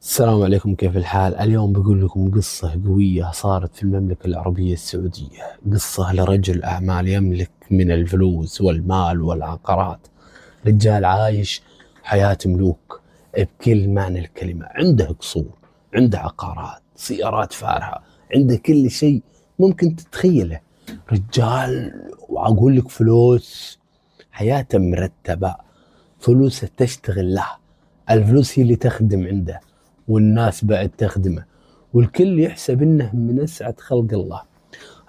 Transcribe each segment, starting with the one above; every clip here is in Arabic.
السلام عليكم، كيف الحال؟ اليوم بقول لكم قصة قوية صارت في المملكة العربية السعودية. قصة لرجل أعمال يملك من الفلوس والمال والعقارات. رجال عايش حياة ملوك بكل معنى الكلمة. عنده قصور، عنده عقارات، سيارات فارهة، عنده كل شيء ممكن تتخيله. رجال، وأقول لك فلوس، حياته مرتبة، فلوسه تشتغل له، الفلوس هي اللي تخدم عنده، والناس بعد تخدمه، والكل يحسب انه من اسعد خلق الله.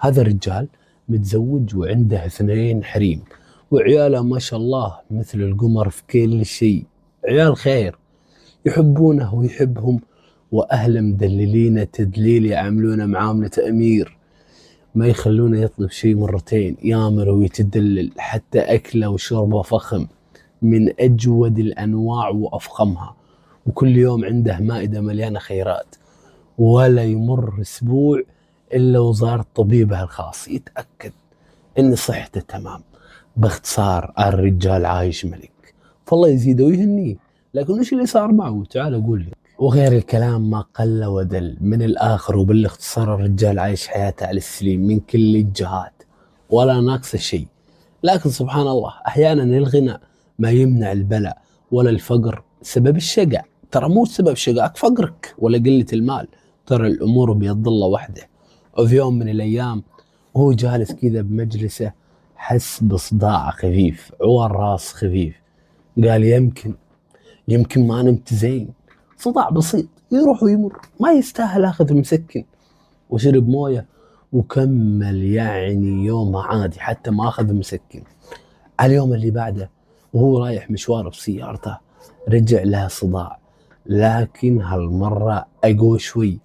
هذا الرجال متزوج وعنده 2 حريم، وعياله ما شاء الله مثل القمر في كل شيء. عيال خير، يحبونه ويحبهم، واهله مدللينه تدليل، يعاملونه معاملة امير، ما يخلونه يطلب شيء مرتين، يامر ويتدلل، حتى اكله وشربه فخم من اجود الانواع وافخمها. وكل يوم عنده مائدة مليانة خيرات، ولا يمر أسبوع إلا وزار طبيبه الخاص يتأكد إن صحته تمام. باختصار الرجال عايش ملك، فالله يزيده ويهنيه. لكن وش اللي صار معه؟ تعال أقول لك. وغير الكلام ما قل ودل. من الآخر وبالاختصار، الرجال عايش حياته على السليم من كل الجهات، ولا ناقص شيء. لكن سبحان الله، أحيانا الغنى ما يمنع البلاء، ولا الفقر سبب الشقاء. ترى مو سبب شقاك فقرك ولا قلة المال، ترى الأمور بيد الله وحده. وفي يوم من الأيام وهو جالس كذا بمجلسه، حس بصداع خفيف، عور راس خفيف. قال يمكن ما نمت زين، صداع بسيط يروح ويمر، ما يستاهل اخذ مسكن. وشرب مويه وكمل يعني يوم عادي، حتى ما اخذ مسكن. على اليوم اللي بعده وهو رايح مشوار بسيارته، رجع له صداع، لكن هالمرة أقوى شوي.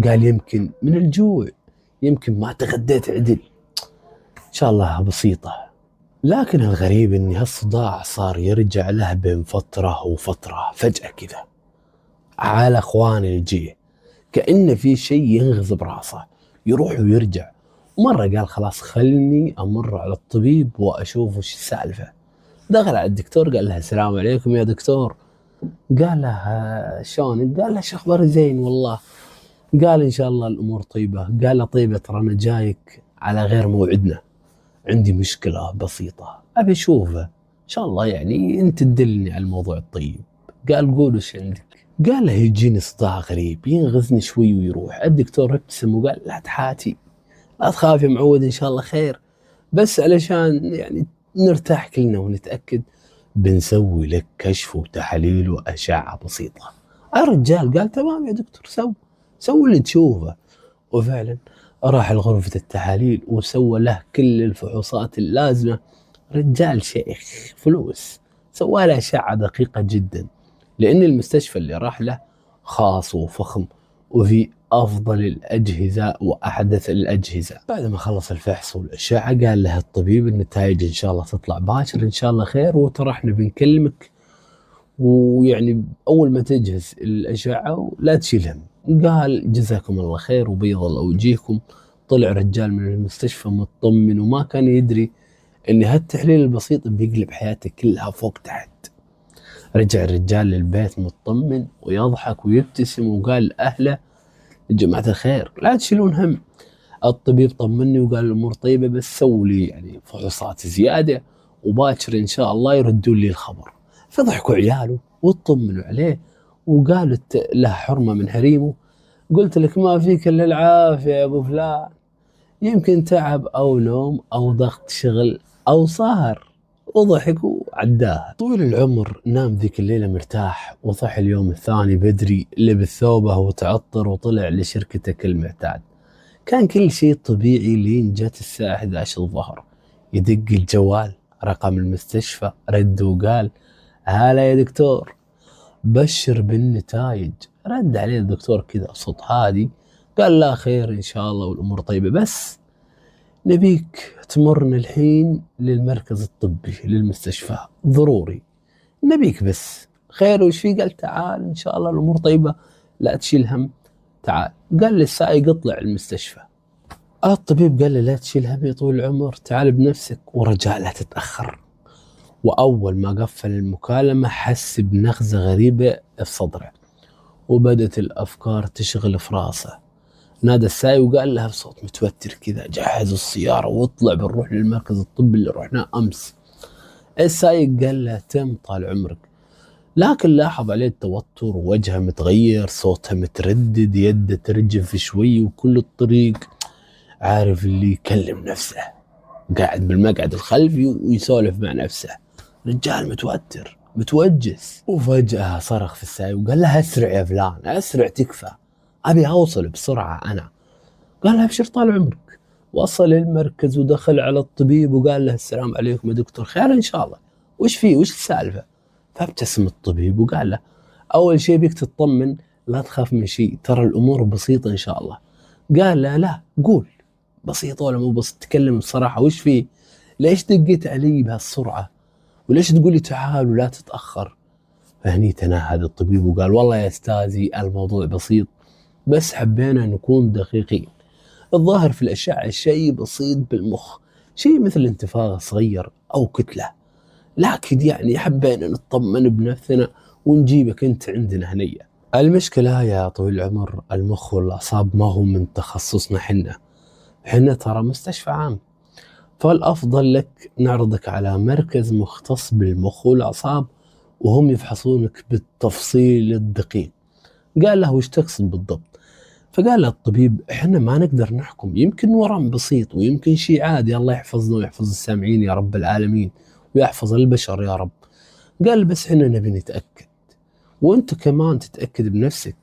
قال يمكن من الجوع، يمكن ما تغديت عدل، إن شاء الله بسيطة. لكن الغريب إن هالصداع صار يرجع له بين فترة وفترة، فجأة كذا على اخوان الجيه، كأنه في شيء ينغز براسه، يروح ويرجع. مرة قال خلاص خلني أمر على الطبيب وأشوف وش السالفة. دخل على الدكتور، قال له السلام عليكم يا دكتور. قال له شلونك؟ قال له شو اخبارك؟ زين والله. قال ان شاء الله الامور طيبه. قال له طيبه، ترى انا جايك على غير موعدنا، عندي مشكله بسيطه ابي اشوفه، ان شاء الله يعني انت تدلني على الموضوع الطيب. قال قول وش عندك؟ قال له يجيني صداع غريب ينغزني شوي ويروح. الدكتور ابتسم وقال لا تحاتي، لا تخاف يا معود، ان شاء الله خير، بس علشان يعني نرتاح كلنا ونتاكد بنسوي لك كشف وتحاليل واشعه بسيطه. الرجال قال تمام يا دكتور، سوي اللي تشوفه. وفعلا راح لغرفه التحاليل وسوى له كل الفحوصات اللازمه. رجال شيخ فلوس، سوى له اشعه دقيقه جدا، لأن المستشفى اللي راح له خاص وفخم وفي أفضل الأجهزة وأحدث الأجهزة. بعد ما خلص الفحص والأشعة قال له الطبيب النتائج إن شاء الله تطلع باكر، إن شاء الله خير، وترى إحنا بنكلمك، ويعني أول ما تجهز الأشعة لا تشيل هم. قال جزاكم الله خير وبيض الله وجيهكم. طلع رجال من المستشفى مطمن، وما كان يدري إن هالتحليل البسيط بيقلب حياته كلها فوق تحت. رجع الرجال للبيت مطمن ويضحك ويبتسم، وقال لأهله يا جماعة الخير لا تشيلون هم، الطبيب طمني وقال الأمور طيبة، بس سووا لي يعني فحوصات زيادة، وباكر إن شاء الله يردون لي الخبر. فضحكوا عياله واطمنوا عليه، وقالوا له حرمة من حريمه، قلت لك ما فيك إلا العافية يا أبو فلان، يمكن تعب أو نوم أو ضغط شغل أو سهر. وضحك وعداها. طول العمر نام ذيك الليلة مرتاح، وصح اليوم الثاني بدري، لبس ثوبه وتعطر وطلع لشركته كالمعتاد. كان كل شيء طبيعي لين جت الساعة 11 الظهر. يدق الجوال، رقم المستشفى، رد وقال هلا يا دكتور، بشر بالنتائج. رد عليه الدكتور كذا بصوت هادي، قال لا خير إن شاء الله والأمور طيبة، بس نبيك تمرنا الحين للمركز الطبي للمستشفى ضروري، نبيك بس. خير وش فيه؟ قال تعال إن شاء الله الأمور طيبة، لا تشيل هم، تعال. قال للسائق اطلع المستشفى. الطبيب قال له لا تشيل هم يا طويل العمر، تعال بنفسك. ورجع له تتأخر. وأول ما قفل المكالمة حس بنغزة غريبة في صدره، وبدت الأفكار تشغل في راسه. نادى السايق وقال لها بصوت متوتر كذا: جهزوا السيارة واطلع بنروح للمركز الطبي اللي رحناه أمس. السايق قال له: تم طال عمرك. لكن لاحظ عليه التوتر، وجهه متغير، صوته متردد، يده ترجف شوي، وكل الطريق عارف اللي يكلم نفسه، قاعد بالمقعد الخلفي ويسولف مع نفسه. رجال متوتر متوجس. وفجأة صرخ في السايق وقال له: اسرع يا فلان، اسرع تكفى، ابي اوصل بسرعة انا. قال له: ابشر طال عمرك. وصل المركز ودخل على الطبيب وقال له: السلام عليكم يا دكتور، خير ان شاء الله، وش فيه، وش السالفة؟ فابتسم الطبيب وقال له: اول شيء بيك تطمن، لا تخاف من شيء، ترى الامور بسيطة ان شاء الله. قال له: لا قول، بسيطة ولا مو بسيط، تكلم بصراحة، وش فيه؟ ليش دقيت علي بهالسرعة؟ وليش تقولي تعال ولا تتأخر؟ فهني تنهد الطبيب وقال: والله يا استاذي الموضوع بسيط، بس حبينا نكون دقيقين. الظاهر في الأشعة شيء بسيط بالمخ، شيء مثل انتفاخ صغير أو كتلة، لكن يعني حبينا نطمن بنفسنا ونجيبك أنت عندنا هنية. المشكلة يا طويل العمر، المخ والأعصاب ما هو من تخصصنا، حنا ترى مستشفى عام، فالأفضل لك نعرضك على مركز مختص بالمخ والأعصاب وهم يفحصونك بالتفصيل الدقيق. قال له: وش تقصد بالضبط؟ فقال له الطبيب: احنا ما نقدر نحكم، يمكن ورم بسيط ويمكن شيء عادي، الله يحفظنا ويحفظ السامعين يا رب العالمين ويحفظ البشر يا رب. قال: بس احنا نبي نتأكد، وانت كمان تتأكد بنفسك.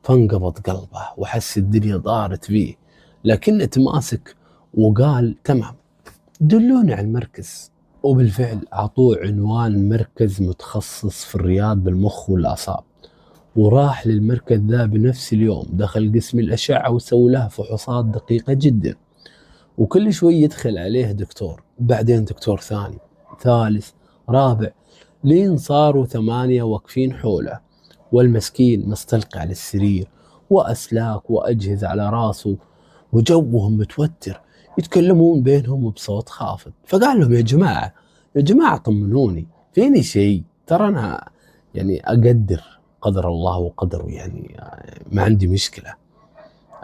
فانقبض قلبه وحس الدنيا ضارت فيه، لكنه تماسك وقال: تمام، دلوني على المركز. وبالفعل أعطوه عنوان مركز متخصص في الرياض بالمخ والأعصاب، وراح للمركز ذا بنفس اليوم. دخل قسم الأشعة وسووا له فحوصات دقيقة جدا، وكل شوي يدخل عليه دكتور، بعدين دكتور ثاني، ثالث، رابع، لين صاروا 8 واقفين حوله، والمسكين مستلقي على السرير وأسلاك وأجهزة على راسه وجوهم متوتر، يتكلمون بينهم بصوت خافت. فقال لهم: يا جماعة طمنوني، فيني شيء، ترى أنا يعني أقدر قدر الله وقدره، يعني ما عندي مشكلة،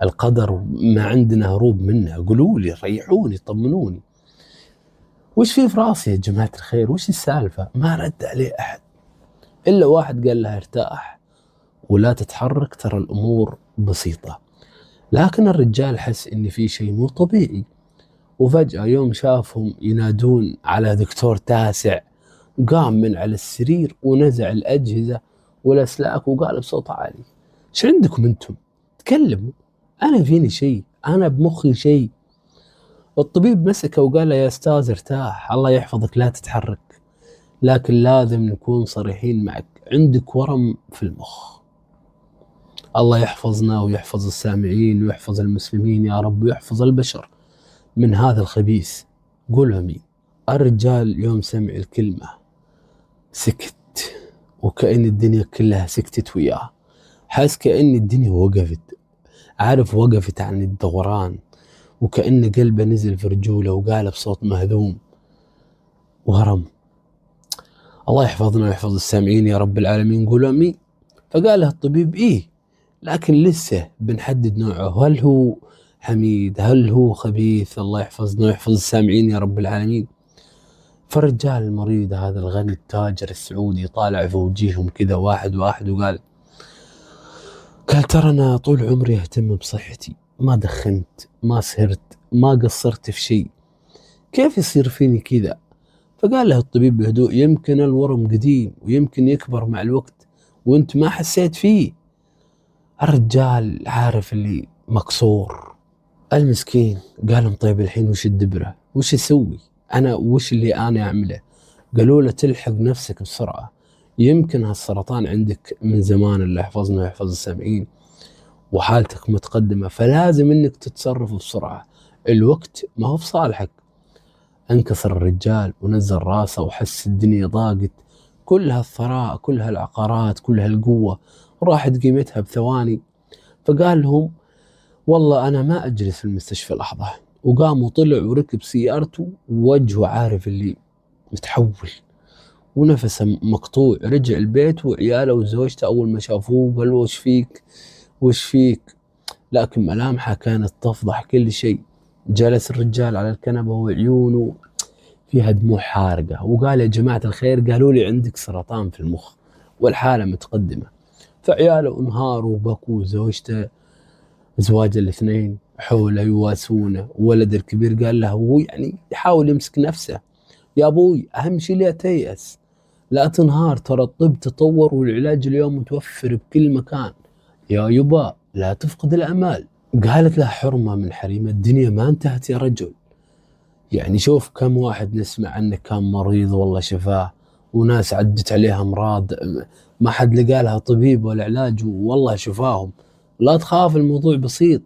القدر ما عندنا هروب منه، قولوا لي، ريحوني، طمنوني، وش في راسي يا جماعة الخير، وش السالفة؟ ما رد عليه أحد إلا واحد قال له: ارتاح ولا تتحرك، ترى الأمور بسيطة. لكن الرجال حس إن في شيء مو طبيعي، وفجأة يوم شافهم ينادون على دكتور تاسع، قام من على السرير ونزع الأجهزة والأسلاك وقال بصوت عالي: ايش عندكم انتم؟ تكلموا، أنا فيني شيء، أنا بمخي شيء. الطبيب مسكه وقال له: يا أستاذ ارتاح، الله يحفظك، لا تتحرك، لكن لازم نكون صريحين معك، عندك ورم في المخ. الله يحفظنا ويحفظ السامعين ويحفظ المسلمين يا رب، ويحفظ البشر من هذا الخبيث. قول امين. الرجال يوم سمع الكلمة سكت، وكأن الدنيا كلها سكتت وياه، حس كأن الدنيا وقفت، عارف، وقفت عن الدوران، وكأن قلبه نزل في رجوله، وقال بصوت مهذوم: ورم، الله يحفظنا ويحفظ السامعين يا رب العالمين، قول امين. فقال له الطبيب: ايه، لكن لسه بنحدد نوعه، هل هو حميد، هل هو خبيث، الله يحفظنا ويحفظ السامعين يا رب العالمين. فالرجال المريض هذا الغني التاجر السعودي طالع في وجيههم كذا واحد واحد وقال: ترى أنا طول عمري أهتم بصحتي، ما دخنت، ما سهرت، ما قصرت في شيء، كيف يصير فيني كذا؟ فقال له الطبيب بهدوء: يمكن الورم قديم ويمكن يكبر مع الوقت وانت ما حسيت فيه. الرجال عارف اللي مكسور، المسكين قال لهم: طيب الحين وش الدبرة، وش يسوي أنا، وش اللي أنا أعمله؟ قالوا له: تلحق نفسك بسرعة، يمكن هالسرطان عندك من زمان، الله يحفظنا ويحفظ السامعين، وحالتك متقدمة، فلازم إنك تتصرف بسرعة، الوقت ما هو في صالحك. انكسر الرجال ونزل راسه وحس الدنيا ضاقت، كل هالثراء، كل هالعقارات، كل هالقوة راحت قيمتها بثواني. فقال لهم: والله أنا ما أجلس في المستشفى لحظة. وقام وطلع وركب سيارته، ووجهه عارف اللي متحول، ونفسه مقطوع. رجع البيت وعياله وزوجته أول ما شافوه قالوا وش فيك وش فيك، لكن ملامحه كانت تفضح كل شيء. جلس الرجال على الكنبة وعيونه فيها دموع حارقة، وقال يا جماعة الخير قالوا لي عندك سرطان في المخ والحالة متقدمة. فعياله انهاروا وبكوا، زوجته زواج الاثنين حوله يواسونه. ولد الكبير قال له هو يعني يحاول يمسك نفسه، يا ابوي اهم شيء لا تيأس، لا تنهار، ترى الطب تطور والعلاج اليوم متوفر بكل مكان، يا يبا لا تفقد الامال. قالت له حرمة من حريم الدنيا ما انتهت يا رجل، يعني شوف كم واحد نسمع عنه كان مريض والله شفاه، وناس عدت عليها امراض ما حد لقى لها طبيب ولا علاج والله شفاهم. لا تخاف الموضوع بسيط.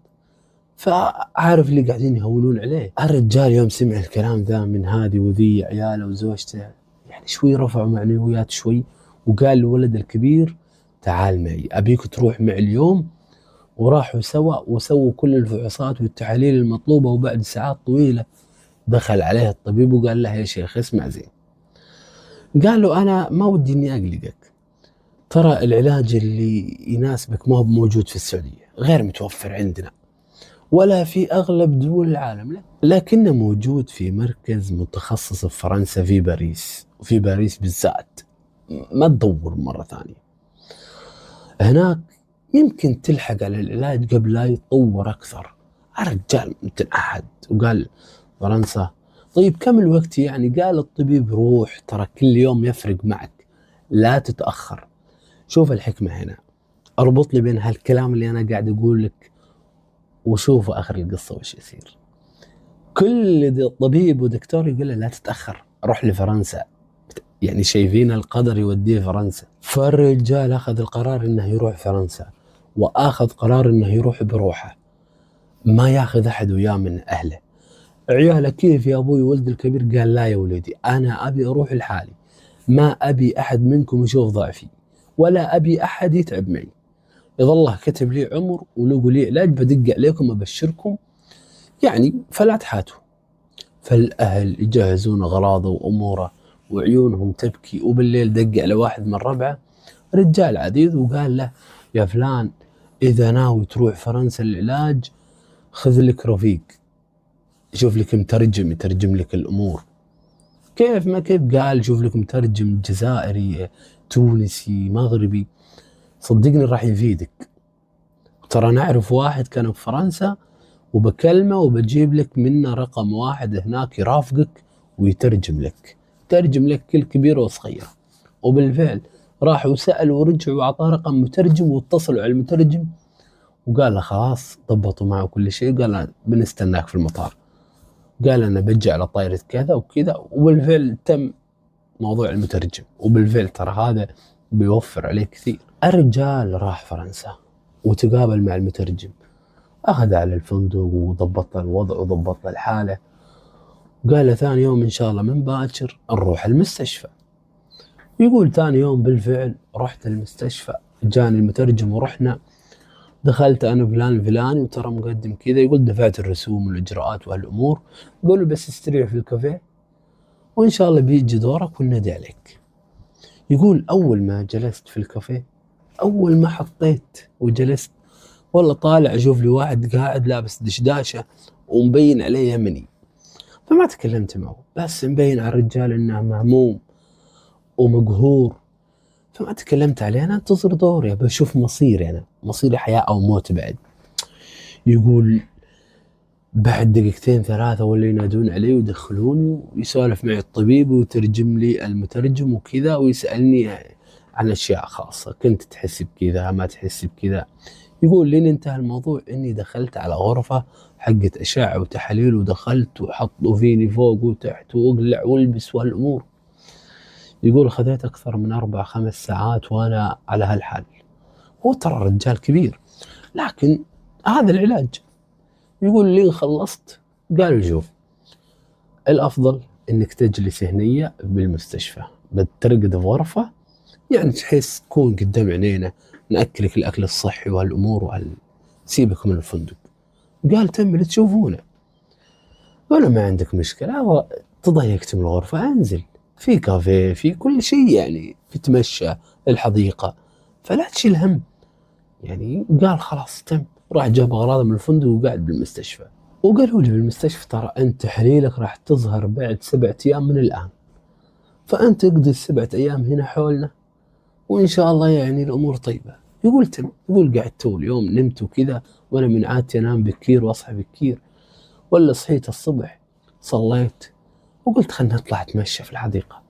فعارف اللي قاعدين يهولون عليه. الرجال يوم سمع الكلام ذا من هذه وذي عياله وزوجته يعني شوي رفعوا معنويات شوي، وقال لولد الكبير تعال معي أبيك تروح معي اليوم. وراحوا سوا وسووا كل الفحوصات والتحاليل المطلوبة، وبعد ساعات طويلة دخل عليه الطبيب وقال له يا شيخ اسمع زين. قال له أنا ما ودي إني أقلقك، ترى العلاج اللي يناسبك ما هو موجود في السعودية، غير متوفر عندنا ولا في أغلب دول العالم، لا. لكنه موجود في مركز متخصص في فرنسا في باريس، وفي باريس بالذات ما تدور مرة ثانية. هناك يمكن تلحق على العلاج قبل لا يتطور أكثر. الرجال متنعد وقال فرنسا طيب كم الوقت يعني؟ قال الطبيب روح، ترى كل يوم يفرق معك، لا تتأخر. شوف الحكمة هنا، اربط لي بين هالكلام اللي أنا قاعد أقول لك وشوف آخر القصة وش يصير. كل طبيب ودكتور يقول له لا تتأخر، روح لفرنسا، يعني شايفين القدر يوديه فرنسا. فالرجال أخذ القرار إنه يروح فرنسا، وأخذ قرار إنه يروح بروحه، ما ياخذ أحد وياه من أهله. عياله كيف يا أبوي؟ ولد الكبير قال لا يا ولدي أنا أبي أروح لحالي، ما أبي أحد منكم يشوف ضعفي ولا أبي أحد يتعب معي، إذا الله كتب لي عمر ولقوا لي علاج بدق عليكم أبشركم يعني، فلا تحاتوا. فالأهل يجهزون أغراضه وأموره وعيونهم تبكي، وبالليل دق على واحد من ربعه رجال عديد وقال له يا فلان إذا ناوي تروح فرنسا للعلاج خذ لك رفيق يشوف لك مترجم يترجم لك الأمور. كيف ما كيف؟ قال شوف لك مترجم جزائري تونسي مغربي، صدقني راح يفيدك، ترى نعرف واحد كان في فرنسا وبكلمه وبجيب لك منه رقم واحد هناك يرافقك ويترجم لك، يترجم لك كل كبير وصغير. وبالفعل راحوا وسألوا ورجعوا وعطاه رقم مترجم، واتصلوا على المترجم وقال له خلاص ضبطوا معه كل شيء، قال بنستناك في المطار. قال أنا بجي على طائرة كذا وكذا، وبالفعل تم موضوع المترجم، وبالفعل ترى هذا بيوفر عليه كثير. الرجال راح فرنسا وتقابل مع المترجم، أخذ على الفندق وضبط الوضع وضبط الحالة، وقال له ثاني يوم إن شاء الله من باكر نروح المستشفى. يقول ثاني يوم بالفعل رحت المستشفى، جاني المترجم ورحنا، دخلت أنا فلان الفلاني وترى مقدم كذا. يقول دفعت الرسوم والإجراءات وهالأمور، قالوا بس استريح في الكافيه وإن شاء الله بيجي دورك وننادي عليك. يقول أول ما جلست في الكافيه، أول ما حطيت وجلست والله طالع أشوف لي واحد قاعد لابس دشداشة ومبين عليه يمني، فما تكلمت معه، بس مبين على الرجال إنه مهموم ومقهور، فما تكلمت عليه. أنا أنتظر دوري بشوف مصيري، أنا مصيري حياة أو موت بعد. يقول بعد دقيقتين ثلاثة ولا ينادون علي ويدخلوني ويسولف معي الطبيب ويترجم لي المترجم وكذا، ويسألني عن أشياء خاصة، كنت تحس بكذا ما تحس بكذا. يقول لين انتهى الموضوع إني دخلت على غرفة حقت أشعة وتحاليل، ودخلت وحطوا فيني فوق وتحت واقلع والبس وهالأمور. يقول خذيت أكثر من 4-5 ساعات وأنا على هالحال. هو ترى رجال كبير لكن هذا العلاج. يقول لين خلصت قالوا شوف الأفضل إنك تجلس هنية بالمستشفى، بترقد في غرفة يعني تحس تكون قدام عينينا، نأكلك الأكل الصحي وهالأمور سيبك من الفندق. قال تم اللي تشوفونه. قالوا ما عندك مشكلة، تضايقت من الغرفة انزل. في كافيه، في كل شيء يعني، بتمشى الحديقة، فلا تشيل هم. يعني قال خلاص تم. راح جاب أغراضه من الفندق وقعد بالمستشفى. وقالوا لي بالمستشفى ترى أنت تحليلك راح تظهر بعد 7 أيام من الآن، فأنت اقضي ال7 أيام هنا حولنا وإن شاء الله يعني الأمور طيبة. يقول تم. يقول قعدت طول اليوم نمت وكذا، وأنا من عادتي أنام بكير وأصحى بكير، ولا صحيت الصبح صليت وقلت خلنا نطلع نتمشى في الحديقة.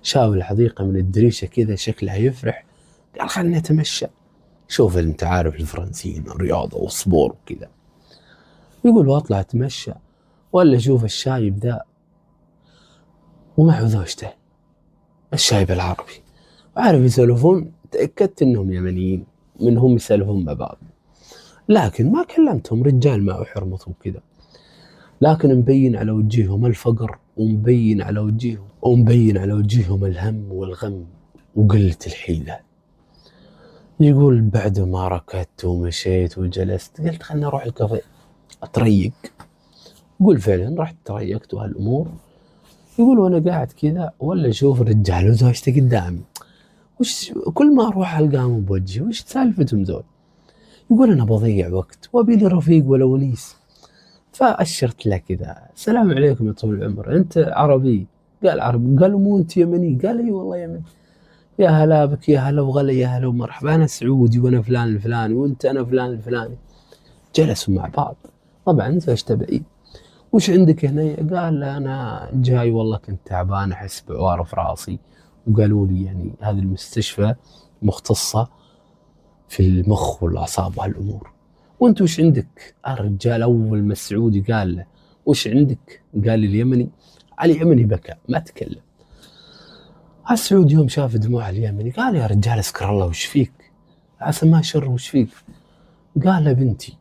شاف الحديقة من الدريشة كذا شكلها يفرح، قال خلنا نتمشى. شوف انت عارف الفرنسيين رياضة وصبور وكذا. يقول واطلع اتمشى ولا اشوف الشايب ذا ومعه زوجته، الشايب العربي، وعارف يسولفون. تأكدت انهم يمنيين منهم يسولفون مع بعض، لكن ما كلمتهم، رجال ما حرمتهم كذا، لكن مبين على وجيههم الفقر، ومبين على وجيههم الهم والغم وقلة الحيلة. يقول بعد ما ركضت ومشيت وجلست قلت خلنا نروح الكافيه أتريق. يقول فعلا رحت تريقت وهالأمور. يقول وأنا قاعد كذا ولا أشوف رجال وزوجته قدامي، وش كل ما أروح ألقاهم بوجهي، وش سالفتهم ذول؟ يقول أنا بضيع وقت وأبي لي رفيق ولا ونيس. فأشرت له كذا، السلام عليكم يا طويل العمر، أنت عربي؟ قال عربي. قالوا مو أنت يمني؟ قال أي والله يمني. يا هلا بك، يا هلا وغلا، يا هلا ومرحبا، أنا سعودي وأنا فلان الفلاني، وأنت أنا فلان الفلاني. جلسوا مع بعض، طبعا زوجته بعيد. وش عندك هنا؟ قال أنا جاي والله كنت تعبان أحس بعوار في راسي، وقالوا لي يعني هذه المستشفى مختصة في المخ والأعصاب وهالأمور. وأنت وش عندك؟ الرجال أول ما السعودي قال له وش عندك؟ قال لي اليمني. علي اليمني بكى ما تكلم. السعودي يوم شاف دموع اليمني قال يا رجال اسكر الله وش فيك؟ عسى ما شر وش فيك؟ قال له بنتي.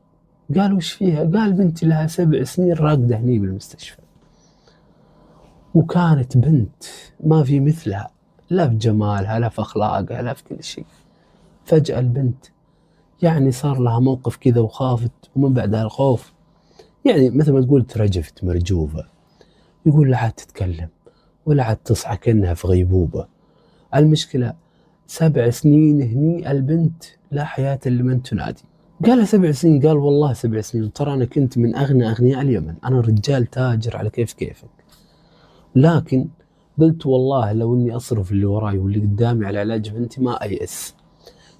قال وش فيها؟ قال بنتي لها 7 سنين راقدة هني بالمستشفى، وكانت بنت ما في مثلها، لا في جمالها لا في أخلاقها لا في كل شيء. فجأة البنت يعني صار لها موقف كذا وخافت، ومن بعد الخوف يعني مثل ما تقول ترجفت مرجوفة. يقول لا عاد تتكلم ولا عاد تصحى كأنها في غيبوبة. المشكلة 7 سنين هني البنت لا حياة لمن تنادي. قال 7 سنين؟ قال والله 7 سنين، ترى أنا كنت من أغنى أغنياء اليمن، أنا رجال تاجر على كيفك، لكن قلت والله لو إني أصرف اللي وراي واللي قدامي على علاج بنتي ما أيأس.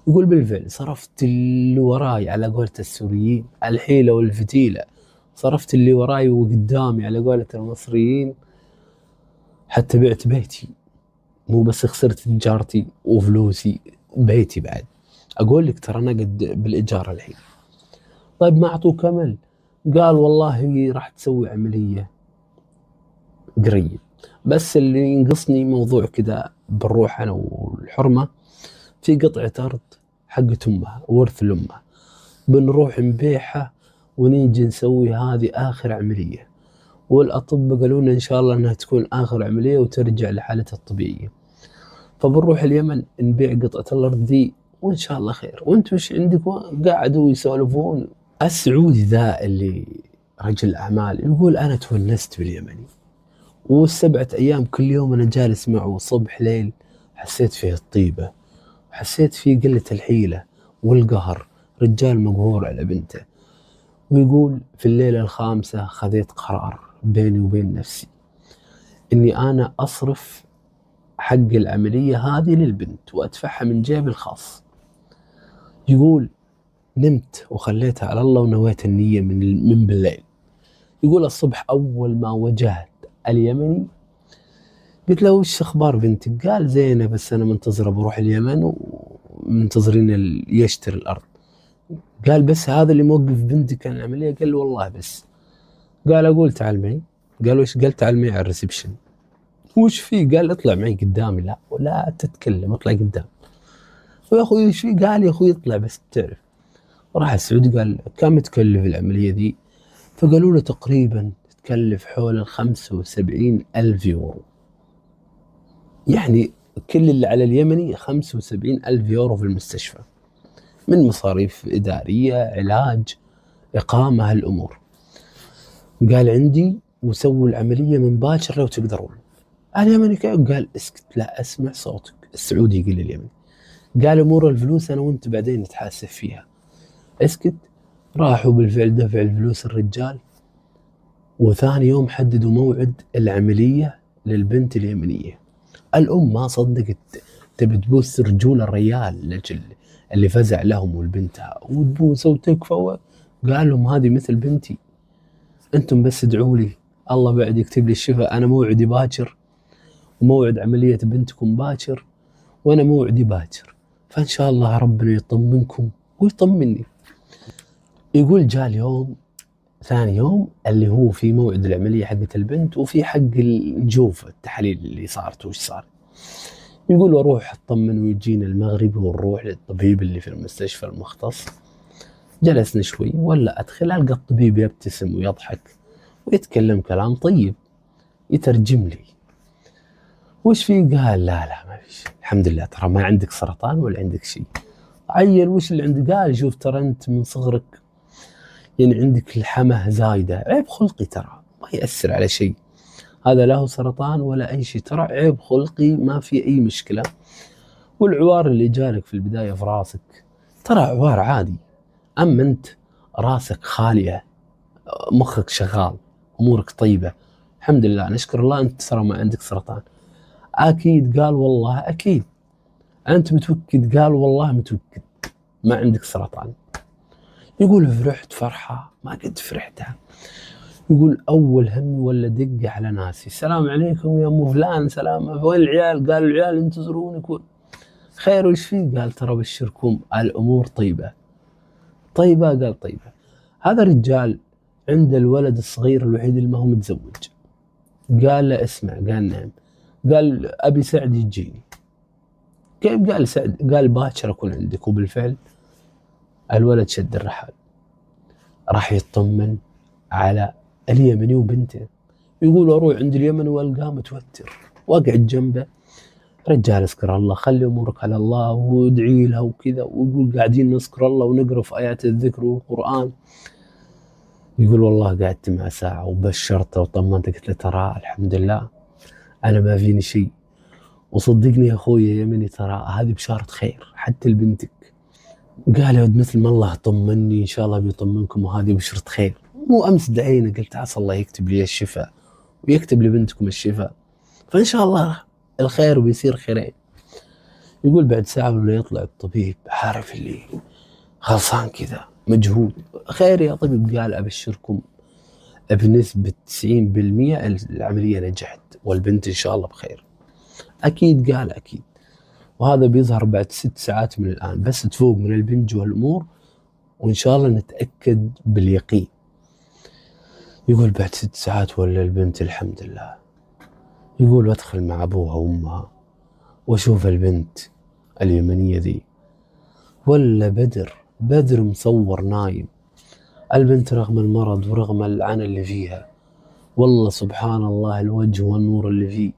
يقول بالفعل صرفت اللي وراي على قولة السوريين الحيلة والفتيلة، صرفت اللي وراي وقدامي على قولة المصريين، حتى بعت بيتي، مو بس خسرت تجارتي وفلوسي، بيتي بعد. أقول لك ترى أنا قد بالإيجار الحين. طيب ما أعطوك أمل؟ قال والله راح تسوي عملية قريب، بس اللي ينقصني موضوع كذا بنروح أنا والحرمة في قطعة أرض حقت أمها ورث لأمها، بنروح نبيعها ونيجي نسوي هذه آخر عملية، والأطباء قالوا لنا إن شاء الله أنها تكون آخر عملية وترجع لحالتها الطبيعية. فبنروح اليمن نبيع قطعة الأرض دي وإن شاء الله خير. وأنتوا وش عندك؟ قاعدوا يسولفون. السعودي ذا اللي رجل أعمال يقول أنا تونست باليمني، وال7 أيام كل يوم أنا جالس معه صبح ليل، حسيت فيه الطيبة، حسيت فيه قلة الحيلة والقهر، رجال مقهور على بنته. ويقول في الليلة الخامسة خذيت قرار بيني وبين نفسي إني أنا أصرف حق العملية هذه للبنت وأدفعها من جيبي الخاص. يقول نمت وخليتها على الله ونويت النية من بالليل. يقول الصبح أول ما وجهت اليمني قلت له وش أخبار بنتك؟ قال زينة، بس أنا منتظرة بروح اليمن ومنتظرين يشتري الأرض. قال بس هذا اللي موقف بنتك عن العملية؟ قال والله بس. قال أقول تعال معي. قال وش؟ قال تعال معي على الريسبشن. وش فيه؟ قال اطلع معي قدامي. لا ولا تتكلم، اطلع قدام. ويا أخوي وش فيه؟ قال يا أخوي اطلع بس تعرف. راح السعودي قال كم تكلف العملية دي؟ فقالوا له تقريبا تكلف حول 75,000 يورو. يعني كل اللي على اليمني 75,000 يورو في المستشفى، من مصاريف إدارية، علاج، إقامة، هالأمور. قال عندي وسووا العملية من باكر لو تقدرون. اليمني كيف؟ قال اسكت لا اسمع صوتك. السعودي يقول اليمني. قال امور الفلوس انا وانت بعدين نتحاسب فيها، اسكت. راحوا بالفعل دفع الفلوس الرجال، وثاني يوم حددوا موعد العملية للبنت اليمنية. الأم ما صدقت، تبي تبوس رجول الريال لجل اللي فزع لهم ولبنتها، وتبوسه وتكفى. قال لهم هذه مثل بنتي، انتم بس ادعوا لي الله بعد يكتب لي الشفاء. انا موعدي باكر، وموعد عملية بنتكم باكر، وانا موعدي باكر، فان شاء الله ربنا يطمنكم ويطمني. يقول جاء اليوم ثاني يوم اللي هو في موعد العملية حقت البنت، وفي حق نشوف التحاليل اللي صارت وش صار. يقول اروح اطمن ويجينا المغربي ونروح للطبيب اللي في المستشفى المختص. جلسنا شوي ولا ادخل القى الطبيب يبتسم ويضحك ويتكلم كلام طيب، يترجم لي. وش في؟ قال لا لا ما فيش الحمد لله، ترى ما عندك سرطان ولا عندك شيء. عيل وش اللي عندك؟ قال شوف ترى انت من صغرك يعني عندك الحمى زايدة، عيب خلقي ترى ما يأثر على شيء، هذا لا هو سرطان ولا أي شيء، ترى عيب خلقي ما في أي مشكلة. والعوار اللي جالك في البداية في راسك ترى عوار عادي، أما أنت راسك خالية، مخك شغال، أمورك طيبة الحمد لله نشكر الله، أنت ترى ما عندك سرطان. أكيد؟ قال والله أكيد. أنت متوكد؟ قال والله متوكد ما عندك سرطان. يقول فرحت فرحة ما قد فرحتها. يقول أول همي ولا دقة على ناسي، السلام عليكم يا أم فلان، سلام، وين العيال؟ قالوا العيال ينتظرونك. خير وش فيه؟ قال ترى بشركم الأمور طيبة. طيبة؟ قال طيبة. هذا رجال عند الولد الصغير الوحيد اللي ما هو متزوج. قال له اسمع. قال نعم. قال أبي سعد يجيني. كيف؟ قال سعد. قال باكر أكون عندك. وبالفعل الولد شد الرحال راح يطمن على اليمني وبنته. يقول اروح عند اليمني والقاه متوتر، واقعد جنبه، رجال اذكر الله، خلي امورك على الله وادعي لها وكذا. ويقول قاعدين نذكر الله ونقرا في ايات الذكر والقران. يقول والله قعدت مع ساعه وبشرته وطمنته، قلت له ترى الحمد لله انا ما فيني شيء، وصدقني يا اخوي يا يمني ترى هذه بشاره خير حتى لبنتك. قال يا ولد مثل ما الله طمني ان شاء الله بيطمنكم، وهذه بشرة خير. مو امس دعينا قلت عسى الله يكتب لي الشفاء ويكتب لبنتكم الشفاء، فان شاء الله الخير وبيصير خيرين. يقول بعد ساعة ولا يطلع الطبيب، عارف اللي خلصان كذا مجهود. خير يا طبيب؟ قال ابشركم بنسبة 90% العملية نجحت والبنت ان شاء الله بخير. اكيد؟ قال اكيد. وهذا بيظهر بعد 6 ساعات من الآن، بس تفوق من البنج والأمور وإن شاء الله نتأكد باليقين. يقول بعد 6 ساعات ولا البنت الحمد لله. يقول وادخل مع أبوها وأمها وأشوف البنت اليمنية ذي، ولا بدر مصور نايم. البنت رغم المرض ورغم العنى اللي فيها، والله سبحان الله الوجه والنور اللي فيه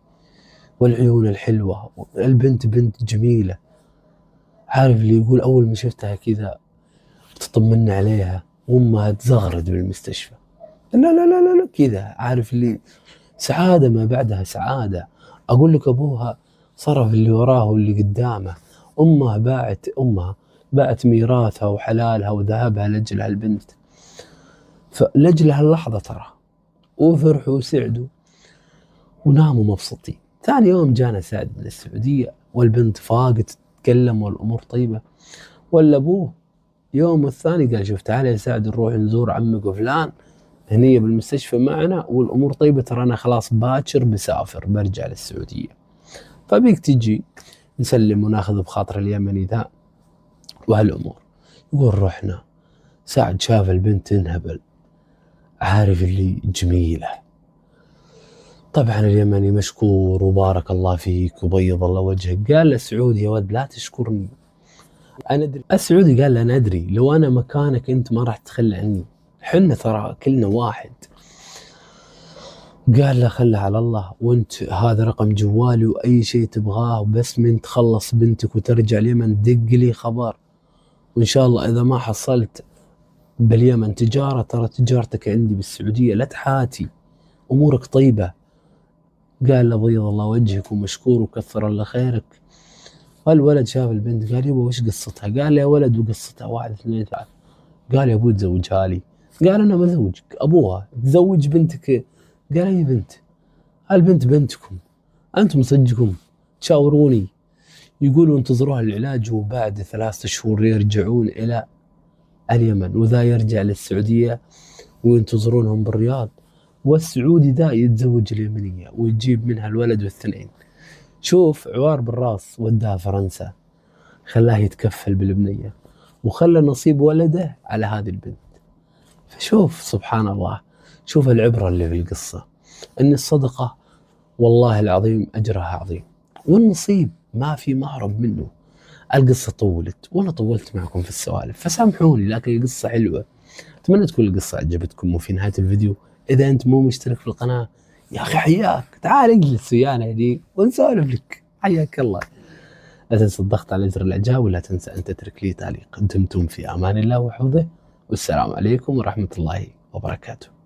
والعيون الحلوة، البنت بنت جميلة. عارف اللي يقول أول ما شفتها كذا تطمن عليها وأمها تزغرد بالمستشفى، لا لا لا لا, لا كذا، عارف اللي سعادة ما بعدها سعادة. أقول لك أبوها صرف اللي وراه واللي قدامه، أمها باعت ميراثها وحلالها وذهبها لأجل هالبنت، فلأجل هاللحظة ترى، وفرحوا وسعدوا وناموا مبسوطين. ثاني يوم جانا سعد من السعودية والبنت فاقت تتكلم والأمور طيبة. ولا أبوه يوم الثاني قال شوف تعال يا سعد نروح نزور عمك وفلان هني بالمستشفى معنا والأمور طيبة، ترى أنا خلاص باكر بسافر برجع للسعودية، فبيك تجي نسلم وناخذ بخاطر اليمني ذا وهالأمور. يقول رحنا، سعد شاف البنت انهبل، عارف اللي جميلة. طبعا اليمني مشكور وبارك الله فيك وبيض الله وجهك. قال للسعودي يا ود لا تشكرني أنا أدري. السعودي قال له أنا أدري لو أنا مكانك أنت ما راح تتخلى عني، حنا ترى كلنا واحد. قال له خلها على الله، وانت هذا رقم جوالي وأي شيء تبغاه، بس من تخلص بنتك وترجع اليمن دق لي خبر، وإن شاء الله إذا ما حصلت باليمن تجارة ترى تجارتك عندي بالسعودية، لا تحاتي، أمورك طيبة. قال له بيض الله وجهك ومشكور وكثر الله خيرك. الولد شاف البنت قال يبا وش قصتها؟ قال يا ولد وقصتها 1 2 3. قال يا ابوي تزوجها لي. قال انا بزوجك ابوها، تزوج بنتك. قال اي بنت؟ البنت بنتكم انتم صدقكم تشاوروني. يقولوا انتظروها العلاج وبعد 3 شهور يرجعون الى اليمن، وذا يرجع للسعوديه وينتظرونهم بالرياض، والسعودي ذا يتزوج اليمنيه ويجيب منها الولد والثنين. شوف عوار بالراس وداها فرنسا، خلاه يتكفل بالبنيه وخلى نصيب ولده على هذه البنت. فشوف سبحان الله، شوف العبرة اللي في القصة، ان الصدقة والله العظيم اجرها عظيم، والنصيب ما في مهرب منه. القصة طولت وانا طولت معكم في السوالف فسامحوني، لكن القصة حلوة. اتمنى تكون القصة عجبتكم. وفي نهاية الفيديو اذا انت مو مشترك في القناة يا اخي حياك، تعال اجلس ويانا هني ونسولف لك، حياك الله. لا تنسى الضغط على زر الاعجاب ولا تنسى ان تترك لي تعليق. دمتم في امان الله وحفظه، والسلام عليكم ورحمة الله وبركاته.